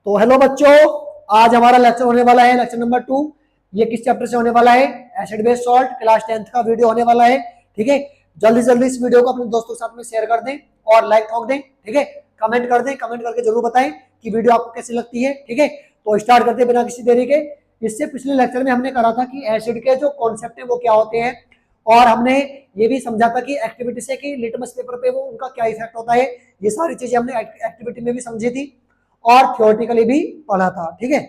तो हेलो बच्चों, आज हमारा लेक्चर होने वाला है लेक्चर नंबर 2। ये किस चैप्टर से होने वाला है? Acid base salt, class 10th का वीडियो होने वाला है। ठीक है, जल्दी जल्दी इस वीडियो को अपने दोस्तों के साथ में शेयर कर दें और लाइक ठोक दें। ठीक है, कमेंट कर दें, कमेंट करके जरूर बताएं कि वीडियो आपको कैसी लगती है। ठीक है, तो स्टार्ट करते बिना किसी देरी के। इससे पिछले लेक्चर में हमने करा था कि एसिड के जो कॉन्सेप्ट है वो क्या होते हैं, और हमने ये भी समझा था कि एक्टिविटी से कि लिटमस पेपर पे वो उनका क्या इफेक्ट होता है। ये सारी चीजें हमने एक्टिविटी में भी समझी थी और थियोरेटिकली भी पढ़ा था। ठीक है,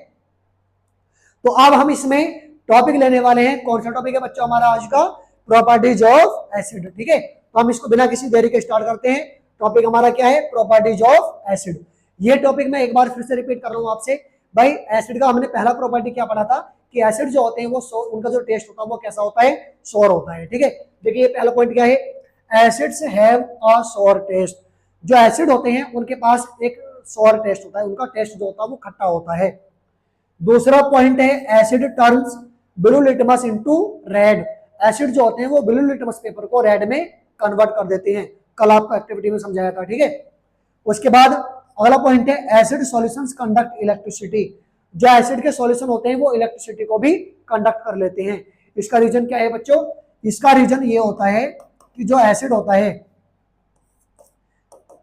तो अब हम इसमें टॉपिक लेने वाले हैं। कौन सा टॉपिक है बच्चों हमारा आज का? Properties of acid. ठीक है, तो हम इसको बिना किसी देरी के स्टार्ट करते हैं। टॉपिक हमारा क्या है? Properties of acid. ये टॉपिक मैं एक बार फिर से रिपीट कर रहा हूं आपसे। भाई एसिड का हमने पहला प्रॉपर्टी क्या पढ़ा था कि एसिड जो होते हैं वो उनका जो टेस्ट होता है वो कैसा होता है? सोर होता है। ठीक है, देखिए पहला पॉइंट क्या है? एसिड्स हैव अ सोर टेस्ट। जो एसिड होते हैं उनके पास एक सोर टेस्ट होता है, उनका टेस्ट जो होता है वो खट्टा होता है। दूसरा पॉइंट है asset turns blue litmus into red. Acid जो होते हैं वो ब्लू लिटमस पेपर को रेड में कन्वर्ट कर देते हैं। कल आपको एक्टिविटी में समझाया था। ठीक है, उसके बाद अगला पॉइंट है एसिड सॉल्यूशंस कंडक्ट इलेक्ट्रिसिटी। जो एसिड के सॉल्यूशन होते हैं वो इलेक्ट्रिसिटी को भी कंडक्ट कर लेते हैं। इसका रीजन क्या है बच्चों? इसका रीजन ये होता है कि जो एसिड होता है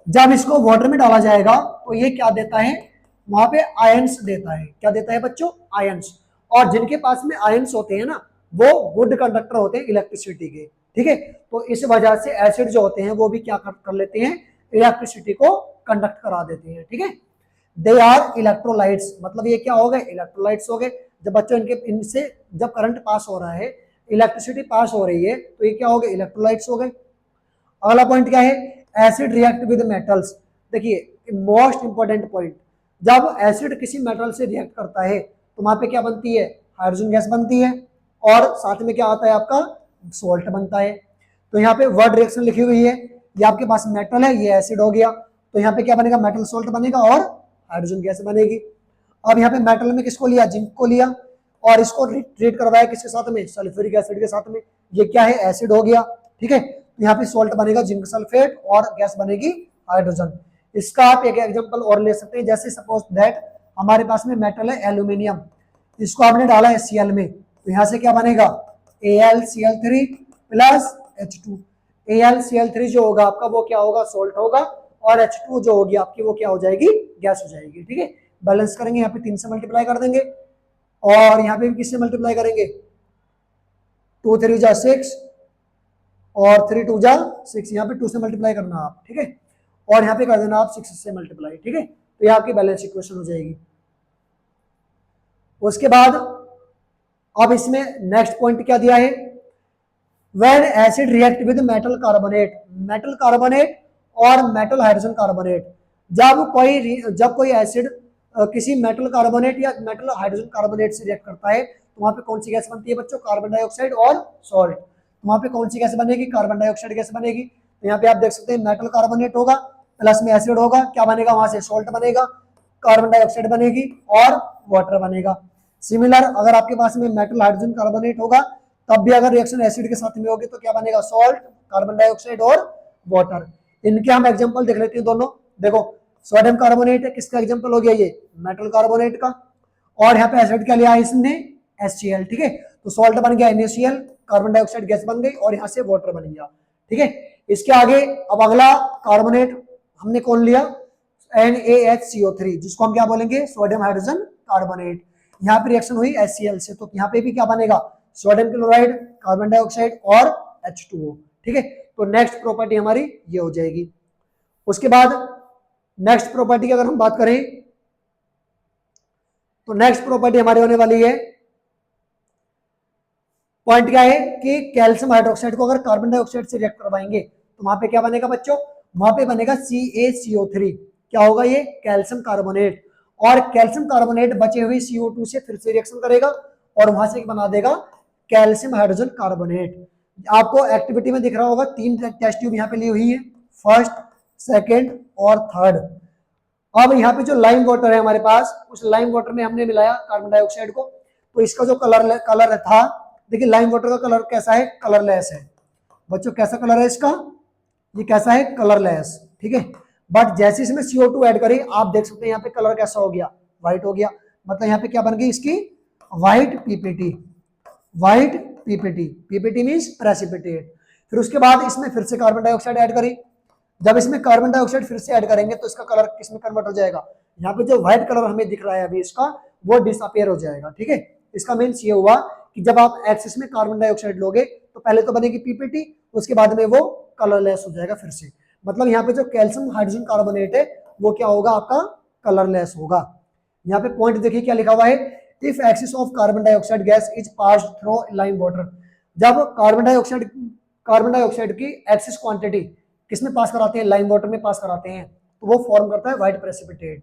जब इसको वाटर में डाला जाएगा तो ये क्या देता है? वहां पे आयंस देता है। क्या देता है बच्चों? आयंस। और जिनके पास में आयंस होते हैं ना वो गुड कंडक्टर होते हैं इलेक्ट्रिसिटी के। ठीक है, तो इस वजह से एसिड जो होते हैं वो भी क्या कर लेते हैं? इलेक्ट्रिसिटी को कंडक्ट करा देते हैं। ठीक है, दे आर इलेक्ट्रोलाइट्स। मतलब ये क्या हो गए? इलेक्ट्रोलाइट्स हो गए। जब बच्चों इनसे जब करंट पास हो रहा है, इलेक्ट्रिसिटी पास हो रही है, तो ये क्या हो गए? इलेक्ट्रोलाइट्स हो गए। अगला पॉइंट क्या है? Acid react with metals. देखिए मोस्ट इंपॉर्टेंट पॉइंट, जब एसिड किसी मेटल से रिएक्ट करता है तो वहां पे क्या बनती है? हाइड्रोजन गैस बनती है, और साथ में क्या आता है आपका? सोल्ट बनता है। तो यहाँ पे वर्ड रिएक्शन लिखी हुई है, ये आपके पास मेटल है, ये एसिड हो गया, तो यहाँ पे क्या बनेगा? मेटल सोल्ट बनेगा और हाइड्रोजन गैस बनेगी। अब यहाँ पे मेटल में किसको लिया? जिंक को लिया, और इसको ट्रीट करवाया किसके साथ में? सल्फ्यूरिक एसिड के साथ में। ये क्या है? एसिड हो गया। ठीक है, यहाँ पे सॉल्ट बनेगा जिंक सल्फेट और गैस बनेगी हाइड्रोजन। इसका आप एक एग्जांपल और ले सकते हैं, जैसे सपोज दैट हमारे पास में मेटल है एल्यूमिनियम, इसको आपने डाला है Cl में, तो यहाँ से क्या बनेगा? AlCl3 plus H2। AlCl3 जो होगा आपका वो क्या होगा? सॉल्ट होगा, और H2 जो होगी आपकी वो क्या हो जाएगी? गैस हो जाएगी। ठीक है, बैलेंस करेंगे, यहाँ पे 3 से मल्टीप्लाई कर देंगे, और यहाँ पे भी किससे मल्टीप्लाई करेंगे? 2 3 जा 6 और 3 2 जा 6, यहाँ पे 2 से मल्टीप्लाई करना आप। ठीक है, और यहाँ पे कर देना आप 6 से मल्टीप्लाई। ठीक है, तो ये आपकी बैलेंस इक्वेशन हो जाएगी। उसके बाद अब इसमें नेक्स्ट पॉइंट क्या दिया है? When acid react with metal carbonate, metal carbonate और मेटल हाइड्रोजन कार्बोनेट, जब कोई एसिड किसी मेटल कार्बोनेट या मेटल हाइड्रोजन कार्बोनेट से रिएक्ट करता है तो वहां पे कौन सी गैस बनती है बच्चों? कार्बन डाइऑक्साइड और सॉल्ट। तो वहां पे कौन सी गैस बनेगी? कार्बन डाइऑक्साइड गैस बनेगी। तो यहाँ पे आप देख सकते हैं मेटल कार्बोनेट होगा, प्लस में एसिड होगा, क्या बनेगा? वहां से सॉल्ट बनेगा, कार्बन डाइऑक्साइड बनेगी और वाटर बनेगा। सिमिलर अगर आपके पास में मेटल हाइड्रोजन कार्बोनेट होगा, तब भी अगर रिएक्शन एसिड के साथ में होगी तो क्या बनेगा? सॉल्ट, कार्बन डाइऑक्साइड और वाटर। इनके हम एग्जांपल देख लेते हैं दोनों। देखो सोडियम कार्बोनेट है, किसका एग्जांपल हो गया? ये मेटल कार्बोनेट का। और यहाँ पे एसिड क्या लिया है इसने? HCl। ठीक है, तो सॉल्ट बन गया NaCl, कार्बन डाइऑक्साइड गैस बन गई, और यहाँ से वाटर बन गया। ठीक है, इसके आगे अब अगला कार्बोनेट हमने कौन लिया? NaHCO3, जिसको हम क्या बोलेंगे? Sodium hydrogen carbonate. यहाँ पे रिएक्शन हुई HCl से, तो यहाँ पे भी क्या बनेगा? सोडियम क्लोराइड, कार्बन डाइऑक्साइड और H2O। ठीक है, तो नेक्स्ट प्रॉपर्टी हमारी ये हो जाएगी। उसके बाद नेक्स्ट प्रॉपर्टी की अगर हम बात करें तो नेक्स्ट प्रॉपर्टी हमारी होने वाली है, पॉइंट क्या है कि कैल्शियम हाइड्रोक्साइड को अगर कार्बन डाइऑक्साइड से रिएक्ट करवाएंगे तो वहां पे क्या बनेगा बच्चों? वहां पे बनेगा CaCO3। क्या होगा ये? Calcium carbonate. और कैल्शियम कार्बोनेट बचे हुए CO2 से फिर से रिएक्शन करेगा और वहां से बना देगा कैल्शियम हाइड्रोजन कार्बोनेट। आपको एक्टिविटी में दिख रहा होगा 3 टेस्ट ट्यूब यहाँ पे ली हुई है, फर्स्ट, सेकेंड और थर्ड। अब यहाँ पे जो लाइम वाटर है हमारे पास, उस लाइम वाटर में हमने मिलाया कार्बन डाइऑक्साइड को, तो इसका जो कलर था, देखिए लाइम वाटर का कलर कैसा है? कलरलेस है। बच्चों कैसा कलर है इसका? ये कैसा है? कलरलेस। ठीक है, बट जैसे इसमें CO2 ऐड करें आप देख सकते हैं यहाँ पे कलर कैसा हो गया? व्हाइट हो गया, मतलब यहाँ पे क्या बन गई इसकी white PPT, white PPT, PPT means precipitate. फिर उसके बाद इसमें फिर से कार्बन डाइऑक्साइड ऐड करी, जब इसमें कार्बन डाइऑक्साइड फिर से ऐड करेंगे तो इसका कलर किसमें कन्वर्ट हो जाएगा, यहाँ पे जो व्हाइट कलर हमें दिख रहा है अभी इसका, वो डिसअपियर हो जाएगा। ठीक है, इसका मीन्स ये हुआ कि जब आप एक्सिस में कार्बन डाइऑक्साइड लोगे तो पहले तो बनेगी पीपीटी, उसके बाद में वो कलरलेस हो जाएगा फिर से, मतलब यहाँ पे जो कैल्शियम हाइड्रोजन कार्बोनेट है वो क्या होगा आपका कलरलेस होगा। यहाँ पे पॉइंट देखिए क्या लिखा हुआ है, if axis of carbon dioxide gas is passed through lime water, जब कार्बन डाइऑक्साइड की एक्सिस क्वांटिटी किसमें पास कराते हैं, लाइम वाटर में पास कराते हैं, तो वो फॉर्म करता है व्हाइट प्रेसिपिटेट।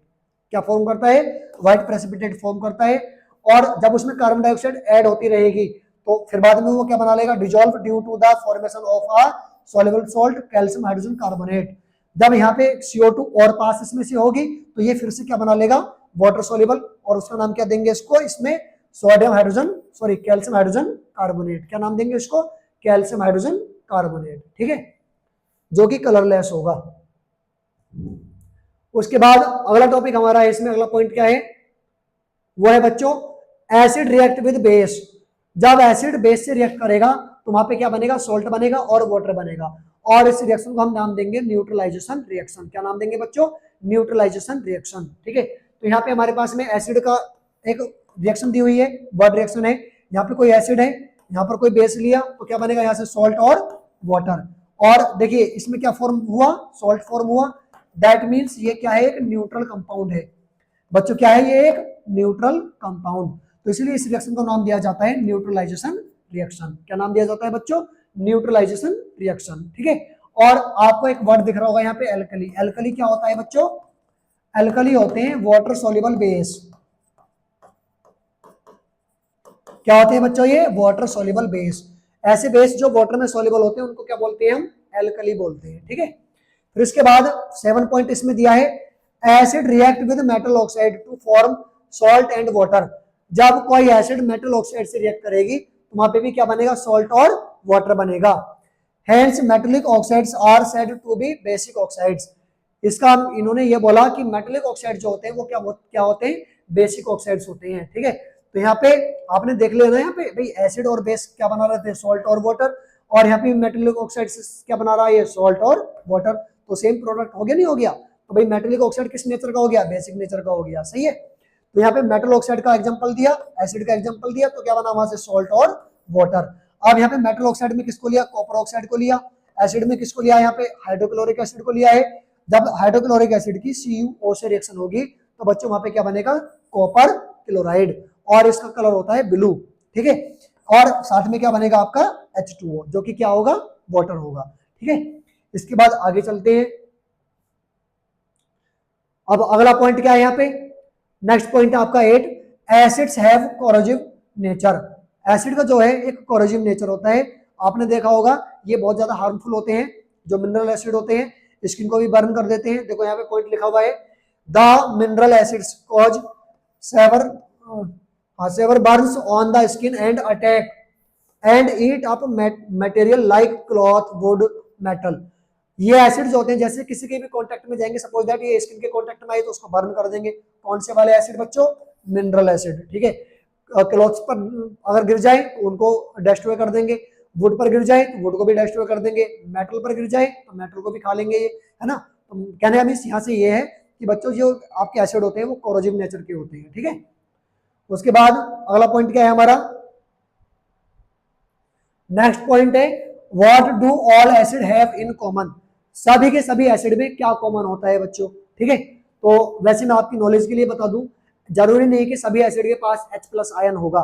क्या फॉर्म करता है, व्हाइट प्रेसिपिटेट फॉर्म करता है। और जब उसमें कार्बन डाइऑक्साइड ऐड होती रहेगी तो फिर बाद में वो क्या बना लेगा, dissolve due to the formation of a soluble salt calcium hydrogen carbonate. जब यहाँ पे CO2 और पास इसमें से होगी तो ये फिर से क्या बना लेगा, वाटर सॉल्युबल, और उसका नाम क्या देंगे इसको, इसमें sodium hydrogen sorry calcium hydrogen carbonate, क्या नाम देंगे इसको, कैल्शियम हाइड्रोजन कार्बोनेट। ठीक है, जो कि कलरलेस होगा। उसके बाद अगला टॉपिक हमारा है, इसमें अगला पॉइंट क्या है, वो है बच्चों एसिड रिएक्ट विद बेस। जब एसिड बेस से रिएक्ट करेगा तो वहां पे क्या बनेगा, सॉल्ट बनेगा और वाटर बनेगा, और इस रिएक्शन को हम नाम देंगे न्यूट्रलाइजेशन रिएक्शन। क्या नाम देंगे बच्चों, न्यूट्रलाइजेशन रिएक्शन। ठीक है, तो यहाँ पे हमारे पास में एसिड का एक रिएक्शन दी हुई है, वर्ड रिएक्शन है, यहाँ पे कोई एसिड है, यहाँ पर कोई बेस लिया तो क्या बनेगा, यहाँ से सॉल्ट और वाटर, और देखिए इसमें क्या फॉर्म हुआ, सॉल्ट फॉर्म हुआ, दैट मीन्स ये क्या है, एक न्यूट्रल कंपाउंड है बच्चों, क्या है ये, एक न्यूट्रल कंपाउंड, तो इसलिए इस रिएक्शन को नाम दिया जाता है न्यूट्रलाइजेशन रिएक्शन। क्या नाम दिया जाता है बच्चों, न्यूट्रलाइजेशन रिएक्शन। ठीक है, और आपको एक वर्ड दिख रहा होगा यहाँ पे एल्कली। एल्कली क्या होता है बच्चों, एल्कली होते हैं वाटर सॉल्युबल बेस। क्या होते हैं बच्चों, ये वाटर सॉल्युबल बेस। ऐसे बेस जो वाटर में सॉल्युबल होते हैं उनको क्या बोलते हैं, हम एल्कली बोलते हैं। ठीक है, फिर इसके बाद 7 पॉइंट इसमें दिया है, acid react with metal oxide to form salt and water. जब कोई एसिड मेटल ऑक्साइड से रिएक्ट करेगी तो वहां पे भी क्या बनेगा, सॉल्ट और वाटर बनेगा। Hence metallic oxides are said to be basic oxides. इसका इन्होंने ये बोला कि मेटेलिक ऑक्साइड जो होते हैं वो क्या होते हैं, बेसिक ऑक्साइड्स होते हैं। ठीक है, तो यहाँ पे आपने देख लिया ना, यहाँ पे भाई एसिड और बेस क्या बना रहे थे, सॉल्ट और वाटर, और यहाँ पे मेटेलिक ऑक्साइड क्या बना रहा है, ये सॉल्ट और वाटर, तो सेम प्रोडक्ट हो गया नहीं हो गया। तो भाई मेटेलिक ऑक्साइड किस नेचर का हो गया, बेसिक नेचर का हो गया, सही है। तो यहाँ पे मेटल ऑक्साइड का एग्जांपल दिया, एसिड का एग्जांपल दिया, तो क्या बना वहां से सॉल्ट और वाटर। अब यहाँ पे मेटल ऑक्साइड में किसको लिया, कॉपर ऑक्साइड को लिया, एसिड में किसको लिया, यहाँ पे हाइड्रोक्लोरिक एसिड को लिया है। जब हाइड्रोक्लोरिक एसिड की CuO से रिएक्शन होगी तो बच्चों वहां पे क्या बनेगा, कॉपर क्लोराइड, और इसका कलर होता है ब्लू। ठीक है, और साथ में क्या बनेगा आपका H2O, जो कि क्या होगा, वाटर होगा। ठीक है, इसके बाद आगे चलते हैं। अब अगला पॉइंट क्या है यहाँ पे, नेक्स्ट पॉइंट है आपका 8, acids have corrosive nature. Acid का जो है एक कोरोजिव नेचर होता है। आपने देखा होगा ये बहुत ज्यादा हार्मफुल होते हैं, जो मिनरल एसिड होते हैं, स्किन को भी बर्न कर देते हैं। देखो यहाँ पे पॉइंट लिखा हुआ है, the mineral acids cause severe burns on the skin and attack and eat up material like cloth, wood, metal. ये एसिड्स होते हैं, जैसे किसी के भी कांटेक्ट में जाएंगे, सपोज दैट ये स्किन के कांटेक्ट में आए तो उसको बर्न कर देंगे। कौन से वाले एसिड बच्चों, मिनरल एसिड। ठीक है, क्लॉथ्स पर अगर गिर जाए तो उनको डिस्ट्रॉय कर देंगे, वुड पर गिर जाए तो वुड को भी डिस्ट्रॉय कर देंगे, मेटल पर गिर जाए तो मेटल को भी खा लेंगे, ये है ना। तो कहने का मीन्स यहाँ से ये है कि बच्चों जो आपके एसिड होते हैं वो कोरोजिव नेचर के होते हैं। ठीक है, उसके बाद अगला पॉइंट क्या है हमारा, नेक्स्ट पॉइंट है, what do all acid have in common. सभी के सभी एसिड में क्या कॉमन होता है बच्चों। ठीक है, तो वैसे मैं आपकी नॉलेज के लिए बता दूं, जरूरी नहीं कि सभी एसिड के पास H+ आयन होगा,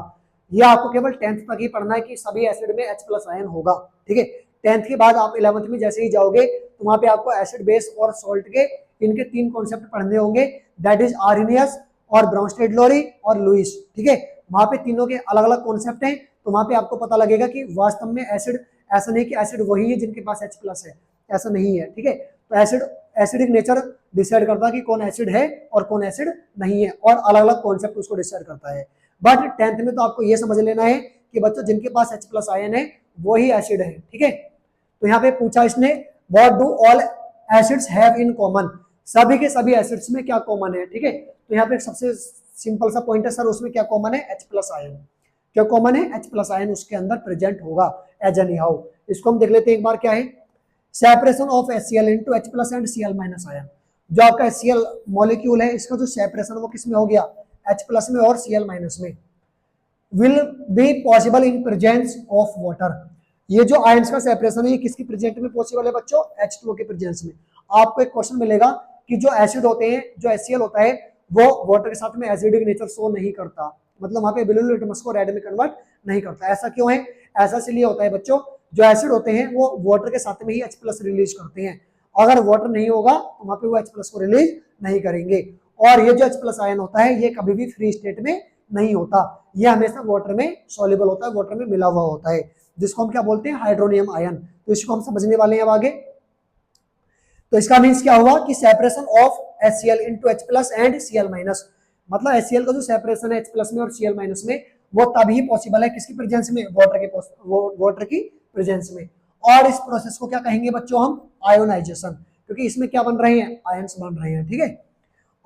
ये आपको केवल 10th तक ही पढ़ना है कि सभी एसिड में H+ आयन होगा। ठीक है, 10th के बाद आप 11th में जैसे ही जाओगे तो वहां पे आपको एसिड, बेस और सॉल्ट के इनके 3 कॉन्सेप्ट पढ़ने होंगे, दैट इज आर्हेनियस और ब्राउनस्टेड-लोरी और लुईस। ठीक है, वहां पे तीनों के अलग अलग कॉन्सेप्ट हैं, तो वहां पे आपको पता लगेगा कि वास्तव में एसिड, ऐसा नहीं कि एसिड वही है जिनके पास H+ है, ऐसा नहीं है। ठीक है, तो एसिडिक नेचर डिसाइड करता है कि कौन एसिड है और कौन एसिड नहीं है, और अलग अलग कॉन्सेप्ट उसको डिसाइड करता है। बट 10th में तो आपको ये समझ लेना है कि बच्चों जिनके पास H+ आयन है वही एसिड है। ठीक है, तो यहाँ पे पूछा इसने, what do all acids have in common. सभी के सभी एसिड्स में क्या कॉमन है। ठीक है, तो यहाँ पे सबसे सिंपल सा पॉइंट है सर, उसमें क्या कॉमन है, H प्लस आयन। क्या कॉमन है, H प्लस आयन उसके अंदर प्रेजेंट होगा एज एनी हाउ। इसको हम देख लेते हैं एक बार, क्या है separation of HCl into H plus and Cl minus ion. जो आपका HCl मॉलिक्यूल है, इसका जो सेपरेशन वो किस में हो गया, H प्लस में और Cl माइनस में। Will be possible in presence of water. ये जो आयंस का सेपरेशन है ये किसकी प्रेजेंट में पॉसिबल है बच्चों, H2O के प्रेजेंस में। आपको एक क्वेश्चन मिलेगा कि जो एसिड होते हैं, जो HCl होता है वो वाटर के साथ में एसिडिक नेचर शो नहीं करता, मतलब वहां पे ब्लू लिटमस को रेड में कन्वर्ट नहीं करता। ऐसा क्यों है, ऐसा इसलिए होता है बच्चों, जो एसिड होते हैं वो वाटर के साथ में ही H प्लस रिलीज करते हैं। अगर वाटर नहीं होगा तो वहां पे वो H प्लस को रिलीज नहीं करेंगे। और ये जो H प्लस आयन होता है ये कभी भी फ्री स्टेट में नहीं होता, ये हमेशा वाटर में सॉल्युबल होता है, वाटर में मिला हुआ होता है, जिसको हम क्या बोलते हैं, हाइड्रोनियम आयन। तो इसको हम समझने वाले हैं अब आगे। तो इसका मीन्स क्या हुआ कि separation of HCl into H plus and Cl minus, मतलब HCl का जो सेपरेशन है H प्लस में और Cl माइनस में वो तभी पॉसिबल है किसकी प्रेजेंस में, वाटर की प्रेजेंस में। और इस प्रोसेस को क्या कहेंगे बच्चों हम, आयोनाइजेशन, क्योंकि इसमें क्या बन रहे हैं, आयंस बन रहे हैं, ठीक है।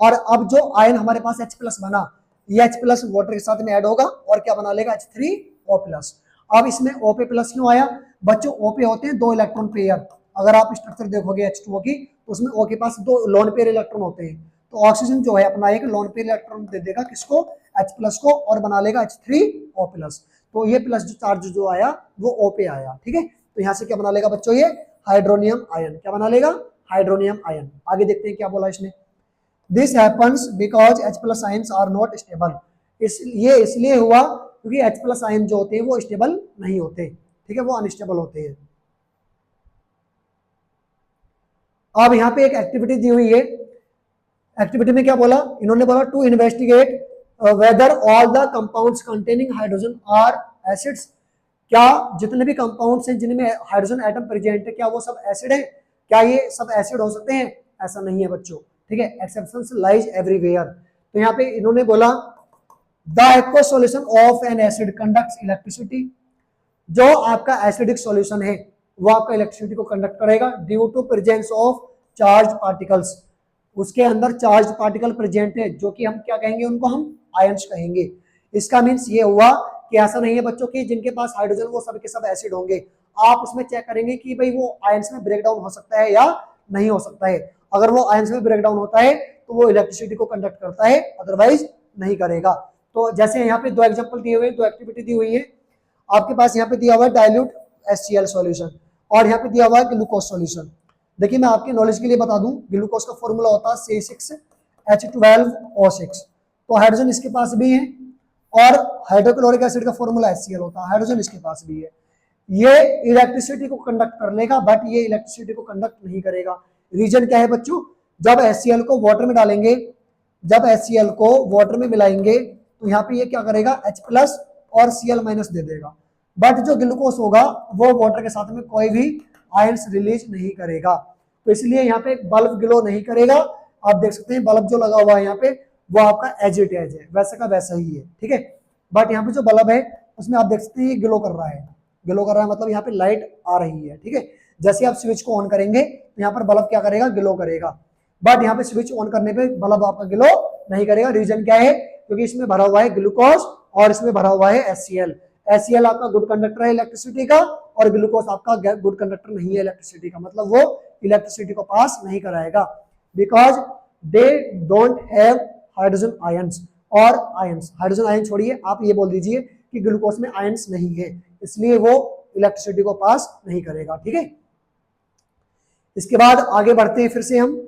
और अब जो आयन हमारे पास H प्लस बना, ये H प्लस वाटर के साथ में ऐड होगा और क्या बना लेगा, H3O प्लस। अब इसमें OP प्लस क्यों आया बच्चों, OP होते हैं दो इलेक्ट्रॉन पेयर। अगर आप स्ट्रक्चर देखोगे H2O की तो उसमें O के पास दो लोन पेयर इलेक्ट्रॉन होते हैं, तो ऑक्सीजन जो है अपना एक लोन पेयर इलेक्ट्रॉन दे देगा किसको, H प्लस को, और बना लेगा H3O प्लस। तो ये प्लस जो चार्ज जो आया वो O पे आया, ठीक है। तो यहाँ से क्या बना लेगा बच्चों, ये हाइड्रोनियम आयन, क्या बना लेगा, हाइड्रोनियम आयन। आगे देखते हैं क्या बोला इसने, this happens because H plus ions are not stable. ये इसलिए हुआ क्योंकि H प्लस आयन जो होते हैं वो स्टेबल नहीं होते, ठीक है, वो अनस्टेबल होते हैं। अब यहाँ पे एक एक्टिविटी दी हुई है, एक्टिविटी में क्या बोला इन्होंने, बोला to investigate whether all the compounds containing hydrogen are acids. क्या जितने भी कंपाउंड्स हैं जिनमें हाइड्रोजन एटम प्रेजेंट है क्या वो सब एसिड है, क्या ये सब एसिड हो सकते हैं, ऐसा नहीं है बच्चों, ठीक है, एक्सेप्शंस लाइज एवरीवेयर। तो यहाँ पे इन्होंने बोला the aqueous solution of N acid conducts electricity. जो आपका एसिडिक सॉल्यूशन है वो आपका इलेक्ट्रिसिटी को कंडक्ट करेगा due to presence of charge particles. उसके अंदर चार्ज पार्टिकल प्रेजेंट है जो कि हम क्या कहेंगे, उनको हम आयंस कहेंगे। इसका मीन्स ये हुआ कि ऐसा नहीं है बच्चों की जिनके पास हाइड्रोजन वो सब के सब एसिड होंगे। आप उसमें चेक करेंगे कि भाई वो आयंस में ब्रेक डाउन हो सकता है या नहीं हो सकता है। अगर वो आयंस में ब्रेक डाउन होता है तो वो इलेक्ट्रिसिटी को कंडक्ट करता है, अदरवाइज नहीं करेगा। तो जैसे यहाँ पे दो एग्जांपल दिए हुए, दो एक्टिविटी दी हुई है। आपके पास यहाँ पे दिया हुआ है डाइल्यूट HCl सॉल्यूशन और यहाँ पे दिया हुआ है ग्लूकोज सॉल्यूशन। देखिए मैं आपके नॉलेज के लिए बता दूं, ग्लूकोज का फॉर्मूला होता है C6H12O6। तो हाइड्रोजन इसके पास भी है और हाइड्रोक्लोरिक एसिड का फॉर्मूला HCl होता है, हाइड्रोजन इसके पास भी है। ये इलेक्ट्रिसिटी को कंडक्ट कर लेगा बट ये इलेक्ट्रिसिटी को कंडक्ट नहीं करेगा। रीजन क्या है बच्चों, जब HCl को वाटर में डालेंगे, जब HCl को वाटर में मिलाएंगे तो यहाँ पे ये क्या करेगा, H प्लस और Cl माइनस दे देगा। बट जो ग्लूकोज होगा वो वाटर के साथ में कोई भी आयंस रिलीज नहीं करेगा, तो इसलिए यहाँ पे बल्ब ग्लो नहीं करेगा। आप देख सकते हैं बल्ब जो लगा हुआ है यहाँ पे वो आपका एज इट एज है, वैसे का वैसा ही है, ठीक है। बट यहाँ पे जो बल्ब है उसमें आप देख सकते हैं ये ग्लो कर रहा है, ग्लो कर रहा है मतलब यहाँ पे लाइट आ रही है, ठीक है। जैसे आप स्विच को ऑन करेंगे तो यहाँ पर बल्ब क्या करेगा, ग्लो करेगा। बट यहाँ पे स्विच ऑन करने पे बल्ब आपका ग्लो नहीं करेगा। रीजन क्या है, क्योंकि इसमें भरा हुआ है ग्लूकोज और इसमें भरा हुआ है HCl। HCl आपका गुड कंडक्टर है इलेक्ट्रिसिटी का और ग्लूकोज आपका गुड कंडक्टर नहीं है इलेक्ट्रिसिटी का, मतलब वो इलेक्ट्रिसिटी को पास नहीं कराएगा because they don't have hydrogen ions. और आयंस, हाइड्रोजन आयन छोड़िए, आप ये बोल दीजिए कि ग्लूकोज में आयंस नहीं है, इसलिए वो इलेक्ट्रिसिटी को पास नहीं करेगा, ठीक है। इसके बाद आगे बढ़ते हैं फिर से हम।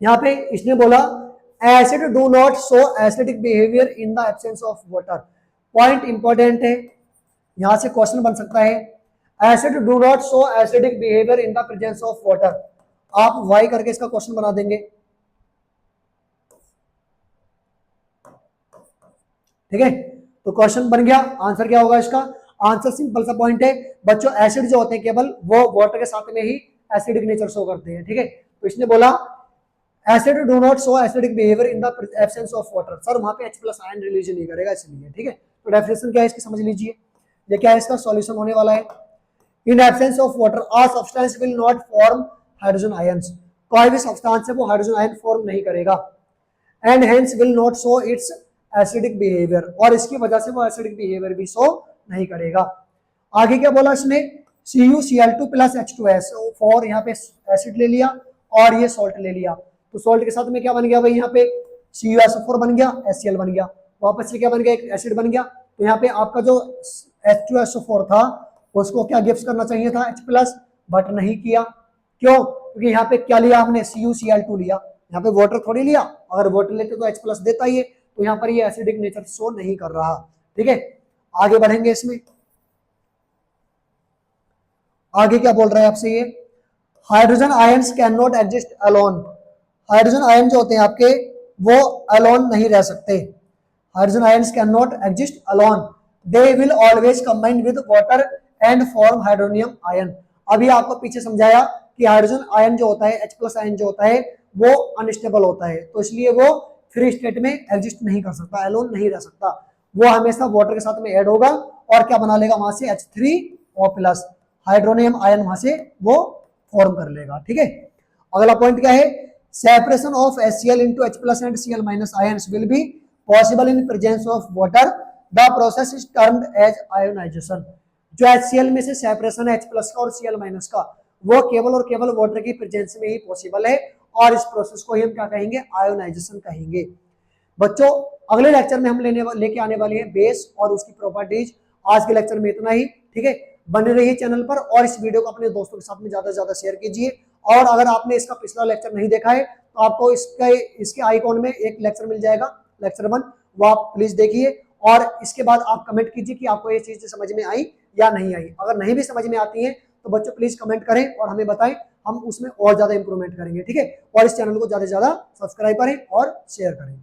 यहाँ पे इसने बोला acid do not show acidic behaviour in the absence of water. Point important है, यहां से क्वेश्चन बन सकता है acid do not show acidic behaviour in the presence of water. आप वाई करके इसका क्वेश्चन बना देंगे, ठीक है। तो क्वेश्चन बन गया, आंसर क्या होगा इसका, आंसर सिंपल सा पॉइंट है बच्चों, एसिड जो होते हैं केवल वो वाटर के साथ में ही एसिडिक नेचर शो करते हैं, ठीक है। तो इसने बोला acid do not show acidic behaviour in the absence of water. Sir वहां पे H प्लस आयन रिलीज नहीं करेगा इसलिए, ठीक है। तो डेफिनेशन क्या है इसकी समझ लीजिए, ये क्या है इसका सॉल्यूशन होने वाला है। In absence of water a substance will not form hydrogen ions, कोई भी सब्सटेंस है वो हाइड्रोजन आयन फॉर्म नहीं करेगा, and hence will not show it's acidic behaviour, और इसकी वजह से वो एसिडिक बिहेवियर भी शो नहीं करेगा। आगे क्या बोला इसने, CuCl2 प्लस H2S, फॉर यहाँ पे एसिड ले लिया और ये सॉल्ट ले लिया, तो सॉल्ट के साथ में क्या बन गया भाई, यहाँ पे CuSO4 बन गया, HCl बन गया, वापस से क्या बन गया, एक एसिड बन गया। तो यहाँ पे आपका जो H2SO4 था उसको क्या गिफ्ट करना चाहिए था H+, बट नहीं किया, क्यों, क्योंकि यहाँ पे क्या लिया हमने, CuCl2 लिया, यहाँ पे वाटर थोड़ी लिया, अगर वाटर लेते तो H+ देता ही है, तो यहाँ पर ये एसिडिक नेचर शो नहीं कर रहा। ठीक है, आगे बढ़ेंगे इसमें, आगे क्या बोल रहा है आपसे ये, hydrogen ions can not exist alone, hydrogen ion जो होते हैं आपके वो अलोन नहीं रह सकते, hydrogen ions can not exist alone, they will always combine with water and form hydronium ion. अभी आपको पीछे समझाया कि हाइड्रोजन आयन जो होता है, H+ आयन जो होता है वो अनस्टेबल होता है, तो इसलिए वो फ्री स्टेट में एग्जिस्ट नहीं कर सकता, अलोन नहीं रह सकता, वो हमेशा वाटर के साथ में ऐड होगा और क्या बना लेगा वहां से H3O+, हाइड्रोनियम आयन वहां से वो फॉर्म कर लेगा। ठीक है, अगला पॉइंट क्या है, separation of HCl into H+ and Cl- ions will be possible in presence of water, the process is termed as ionization। जो HCl में से सेपरेशन है H+ का और Cl- का, वो केवल और केवल वाटर की प्रेजेंस में ही पॉसिबल है, और इस प्रोसेस को ही हम क्या कहेंगे, आयोनाइजेशन कहेंगे। बच्चों अगले लेक्चर में हम लेके आने वाले हैं बेस और उसकी प्रॉपर्टीज। आज के लेक्चर में इतना ही। ठीक है, बने रहिए चैनल पर और इस वीडियो को अपने दोस्तों के साथ में ज्यादा से ज्यादा शेयर कीजिए, और अगर आपने इसका पिछला लेक्चर नहीं देखा है तो आपको इसके आइकॉन में एक लेक्चर मिल जाएगा, लेक्चर 1, वो आप प्लीज देखिए, और इसके बाद आप कमेंट कीजिए कि आपको ये चीज समझ में आई या नहीं आई। अगर नहीं भी समझ में आती है तो बच्चों प्लीज कमेंट करें और हमें बताएं, हम उसमें और ज्यादा इंप्रूवमेंट करेंगे। ठीक है, और इस चैनल को ज्यादा से ज्यादा सब्सक्राइब करें और शेयर करें।